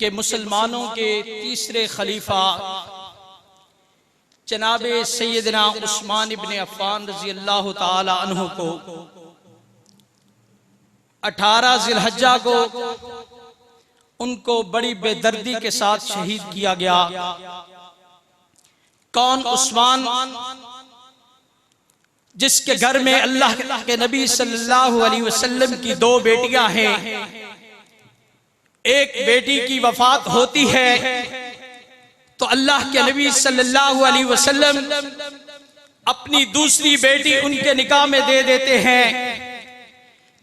कि मुसलमानों के तीसरे खलीफा जनाबे सैयदना उस्मान इब्न अफ़्फ़ान रज़ी अल्लाह ताला अन्हु को 18 ज़िलहज्जा को उनको बड़ी बेदर्दी के साथ शहीद किया गया। कौन उस्मान, जिसके घर में अल्लाह के नबी सल्लल्लाहु अलैहि वसल्लम की 2 बेटियां हैं। एक बेटी की वफात होती है तो अल्लाह के नबी सल्लल्लाहु अलैहि वसल्लम अपनी दूसरी बेटी उनके निकाह में दे देते हैं।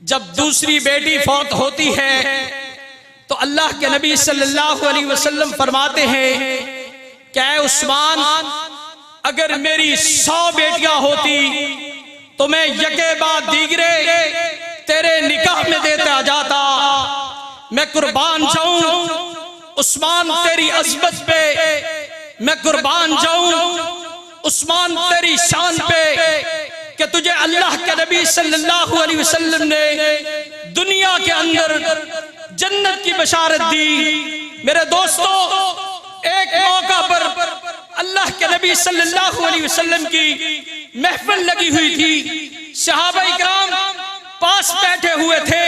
जब दूसरी बेटी फौत होती है तो अल्लाह के नबी सल्लल्लाहु अलैहि वसल्लम फरमाते हैं क्या उस्मान, अगर मेरी 100 बेटियां होती तो मैं यके बाद दीगरे तेरे निकाह में देता जाता। मैं कुर्बान जाऊं उस्मान तेरी अज़मत पे, मैं कुर्बान जाऊं उस्मान तेरी शान पे कि तुझे अल्लाह के नबी सल्लल्लाहु अलैहि वसल्लम ने दुनिया के अंदर जन्नत की बशारत दी। मेरे दोस्तों, एक मौका पर अल्लाह के नबी सल्लल्लाहु अलैहि वसल्लम की महफिल लगी हुई थी। सहाबाए किराम पास बैठे हुए थे।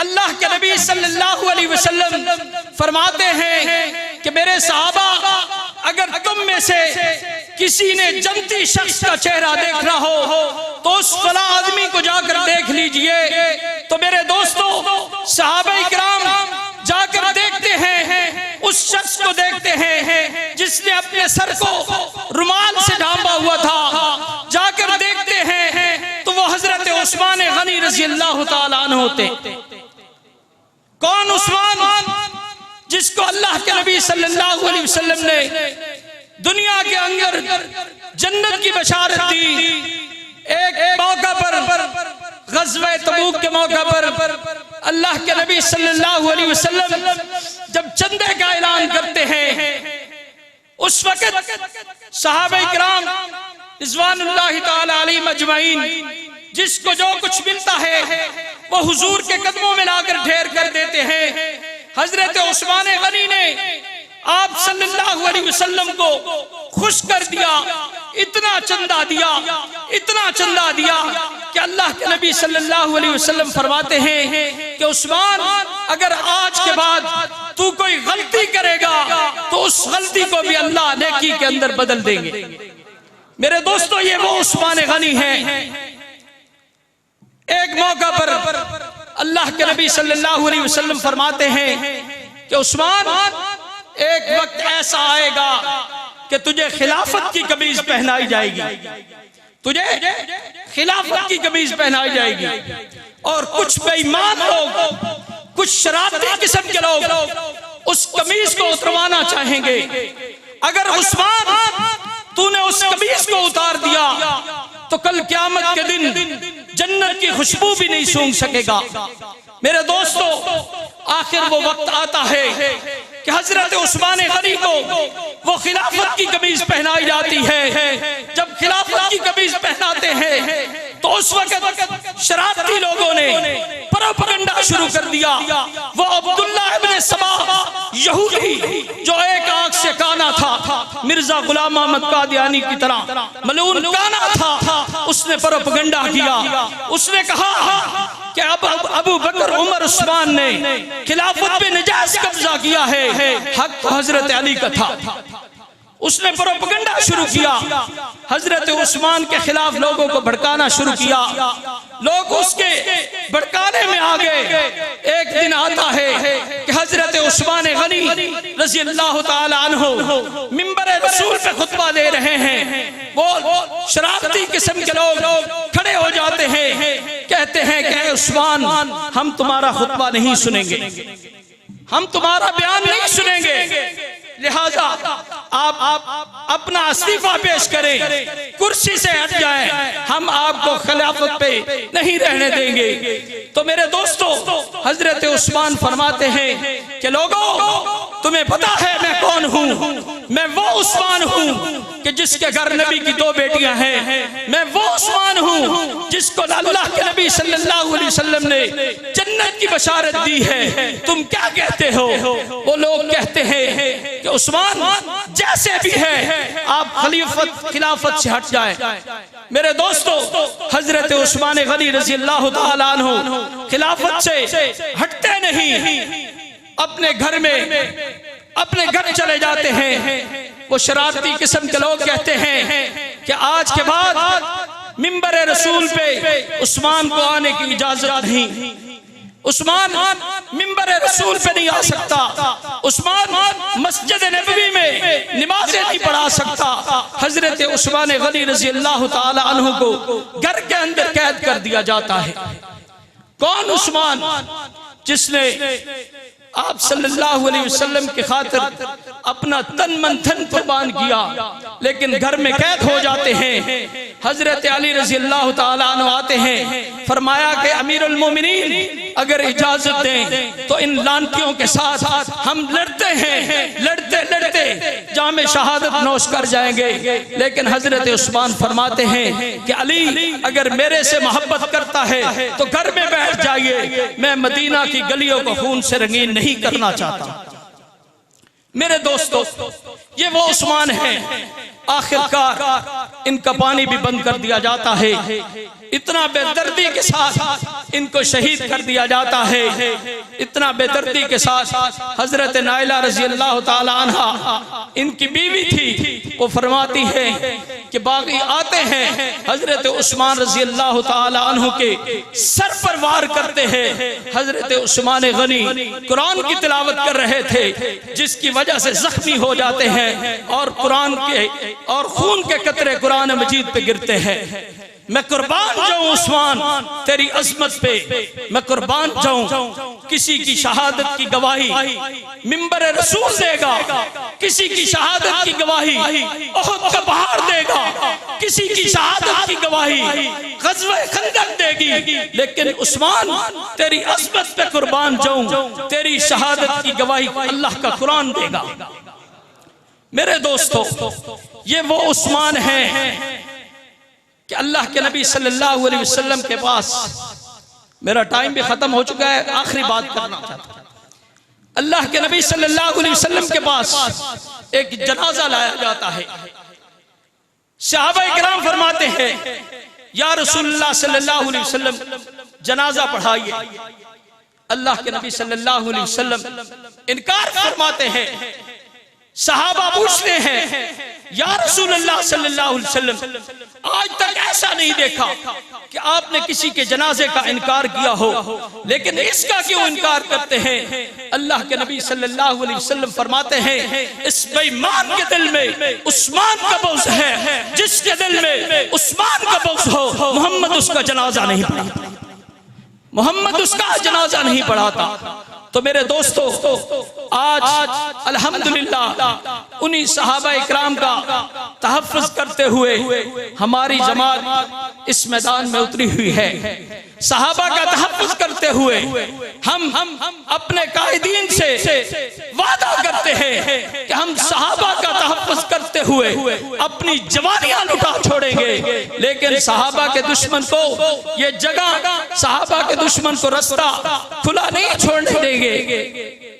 अल्लाह के नबी सल्लल्लाहु अलैहि वसल्लम फरमाते हैं कि मेरे सहाबा, अगर तुम में से किसी ने जन्नती शख्स का चेहरा देखना हो तो उस फला आदमी को जाकर देख लीजिए। तो मेरे दोस्तों, सहाबाए किराम जाकर देखते हैं, उस शख्स को देखते हैं जिसने अपने सर को रुमाल से ढांपा हुआ था। जाकर देखते हैं तो वो हजरत उस्मान गनी रज़ी अल्लाह ताला अन्हु होते। कौन उस्मान, जिसको अल्लाह के नबी सल्लल्लाहु अलैहि वसल्लम ने दुनिया के अंदर जन्नत की बशारत दी। एक मौका पर ग़ज़वा तबूक के मौका पर अल्लाह के नबी सल्लल्लाहु अलैहि वसल्लम जब चंदे का ऐलान करते हैं, उस वक़्त सहाबाए किराम रिज़वानुल्लाहि ताला अलैहिम अजमईन जिसको जो कुछ मिलता है वो हुजूर के कदमों में लाकर ढेर कर देते हैं। हजरत उस्मान गनी ने आप सल्लल्लाहु अलैहि वसल्लम को खुश कर दिया। इतना चंदा दिया, इतना चंदा दिया कि अल्लाह के नबी सल्लल्लाहु अलैहि वसल्लम फरमाते हैं कि उस्मान, अगर आज के बाद तू कोई गलती करेगा तो उस गलती को भी अल्लाह नेकी के अंदर बदल देंगे। मेरे दोस्तों, ये वो उस्मान गनी है। एक मौका पर अल्लाह के नबी सल्लल्लाहु अलैहि वसल्लम फरमाते हैं कि उस्मान, एक वक्त ऐसा आएगा कि तुझे खिलाफत की कमीज पहनाई जाएगी, तुझे खिलाफत की कमीज पहनाई जाएगी और कुछ बेईमान लोग, कुछ शरारती किस्म के लोग उस कमीज को उतरवाना चाहेंगे। अगर उस्मान तूने उस कमीज को उतार दिया तो कल क़यामत के दिन जन्नत की खुशबू भी नहीं सूंघ सकेगा। मेरे दोस्तों, आखिर वो वक्त आता है कि हजरत उस्मान गनी को वो खिलाफत की कमीज पहनाई जाती है। जब खिलाफत की कमीज पहनाते हैं तो उस वक्त शरारती लोगों ने प्रोपेगेंडा शुरू कर दिया। वो अब्दुल्ला इब्न सबा यहूदी, जो एक आंख से काना था, मिर्जा गुलाम अहमद कादियानी की तरह मलून काना था, उसने प्रोपेगेंडा किया। उसने कहा कि अब अबू बकर, उमर, उस्मान ने खिलाफत पे नजायज कब्जा किया है, हक हजरत अली का था। उसने प्रोपेगेंडा शुरू किया, हजरत उस्मान के खिलाफ लोगों को भड़काना शुरू किया। लोग उसके भड़काने में आ गए। एक दिन आता है कि हजरत उस्मान गनी रज़ी अल्लाह ताला अन्हु मिंबर रसूल पे खुतबा दे रहे हैं। वो शरारती किस्म के लोग खड़े हो जाते हैं, कहते हैं कि उस्मान, हम तुम्हारा खुतबा नहीं सुनेंगे, हम तुम्हारा बयान नहीं सुनेंगे, लिहाजा आप अपना इस्तीफा पेश करें, कुर्सी से हट जाएं, हम आपको खिलाफत पे नहीं रहने देंगे। तो मेरे दोस्तों, हजरत उस्मान फरमाते हैं कि लोगों, तुम्हें पता है मैं कौन हूँ? मैं वो उस्मान हूँ कि जिसके घर नबी की 2 बेटियां हैं। मैं वो उस्मान हूँ जिसको अल्लाह के नबी सल्लल्लाहु अलैहि वसल्लम ने जन्नत की बशारत दी है। तुम क्या कहते हो? वो लोग कहते हैं कि उस्मान जैसे भी है आप खिलाफत से हट जाए। मेरे दोस्तों, हजरत उस्मान गनी रज़ी अल्लाह तआला अन्हु खिलाफत से हटते नहीं, अपने घर में अपने घर चले जाते हैं। वो शरारती किस्म के लोग कहते हैं कि आज के बाद मिंबर रसूल पे उस्मान को आने की इजाजत नहीं, उस्मान मिंबर रसूल पे नहीं आ सकता, उस्मान मस्जिद नबवी में नमाजें नहीं पढ़ा सकता। हजरत उस्मान गनी रज़ी अल्लाह तआला अन्हु को घर के अंदर कैद कर दिया जाता है। कौन उस्मान? जिसने आप सल्लल्लाहु अलैहि वसल्लम के खातिर अपना तन मन धन कुर्बान किया, लेकिन घर में कैद हो जाते हैं। हजरत अली रज़ी अल्लाह तआला अन्हु आते हैं, फरमाया कि अमीरुल मोमिनीन अगर इजाजत दें तो इन लानतियों के साथ हम लड़ते हैं, लड़ते लड़ते जामे शहादत नोश कर जाएंगे। लेकिन हजरत उस्मान फरमाते हैं कि अली अगर मेरे से मोहब्बत करता है तो घर में बैठ जाइए, मैं मदीना की गलियों को खून से रंगीन नहीं करना चाहता। मेरे दोस्तों, ये वो उस्मान है। आखिरकार इनका पानी भी बंद कर दिया जाता है, इतना बेदर्दी के साथ इनको शहीद कर दिया जाता है। इतना बेदर्दी के साथ हजरत नाइला रज़ी अल्लाह तआला अन्हा इनकी बीवी थी, वो फरमाती है कि बागी आते हैं, हजरत उस्मान रज़ी अल्लाह तआला अन्हु के सर पर वार करते हैं। हजरत उस्मान गनी कुरान की तिलावत कर रहे थे, जिसकी वजह से जख्मी हो जाते हैं और कुरान के और खून के कतरे कुरान मजीद पे गिरते हैं। मैं कुर्बान जाऊं उस्मान तेरी अजमत पे, मैं कुर्बान जाऊं। किसी की शहादत की गवाही मिंबर रसूल देगा, किसी की शहादत की गवाही उहद का पहाड़ देगा, किसी की शहादत की गवाही ग़ज़वा खंदक देगी, लेकिन उस्मान तेरी अजमत पे कुर्बान जाऊं, तेरी शहादत की गवाही अल्लाह का कुरान देगा। मेरे दोस्तों, ये वो उस्मान है कि अल्लाह के नबी सल्लल्लाहु अलैहि वसल्लम के पास, मेरा टाइम भी खत्म हो चुका है, आखिरी बात करना चाहता हूं। अल्लाह के नबी सल्लल्लाहु अलैहि वसल्लम के पास एक जनाजा लाया जाता है। सहाबा किराम फरमाते हैं, या रसूलुल्लाह सल्लल्लाहु अलैहि वसल्लम जनाजा पढ़ाइए। अल्लाह के नबी सल्लल्लाहु अलैहि वसल्लम इनकार फरमाते हैं। सहाबा पूछते हैं, या रसूलुल्लाह सल्लल्लाहु अलैहि वसल्लम आज तक ऐसा नहीं देखा कि आपने किसी के जनाजे का इनकार किया हो, लेकिन इसका क्यों इनकार करते हैं? अल्लाह के नबी सल्लल्लाहु अलैहि वसल्लम फरमाते हैं, इस बेईमान के दिल में उस्मान का बुग़्ज़ है, जिसके दिल में उस्मान का बुग़्ज़ हो मोहम्मद उसका जनाजा नहीं पढ़ाता, मोहम्मद उसका जनाजा नहीं पढ़ाता। तो मेरे दोस्तों, आज अल्हम्दुलिल्लाह उन्हीं सहाबा इकराम का तहफ़्फ़ुज़ करते हुए हमारी जमात इस मैदान में उतरी हुई है। सहाबा का तहफ़्फ़ुज़ करते हुए हम अपने कायदीन से वादा करते हैं कि हम सहाबा का तहफ़्फ़ुज़ करते हुए अपनी जवानियां लुटा छोड़ेंगे, लेकिन सहाबा के दुश्मन को ये जगह, सहाबा के दुश्मन को रास्ता खुला नहीं छोड़ने देंगे।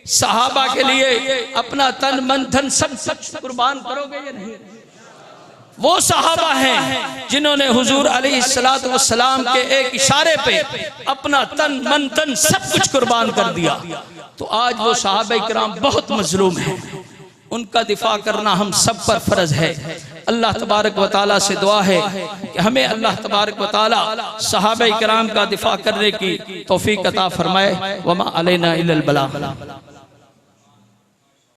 सहाबा के लिए अपना तन मन धन सब कुर्बान करोगे या नहीं? वो सहाबा हैं जिन्होंने हुजूर अलैहिस्सलातु वस्सलाम के एक इशारे पे अपना तन मन धन सब कुछ कुर्बान कर दिया। तो आज वो सहाबा इकराम बहुत मजलूम हैं, उनका दिफा करना हम सब पर फर्ज है। अल्लाह तबारक व तआला से दुआ है कि हमें अल्लाह तबारक व तआला सहाबा इकराम का दिफा करने की तौफीक अता फरमाए। वमा अलैना इल्लल बलाग।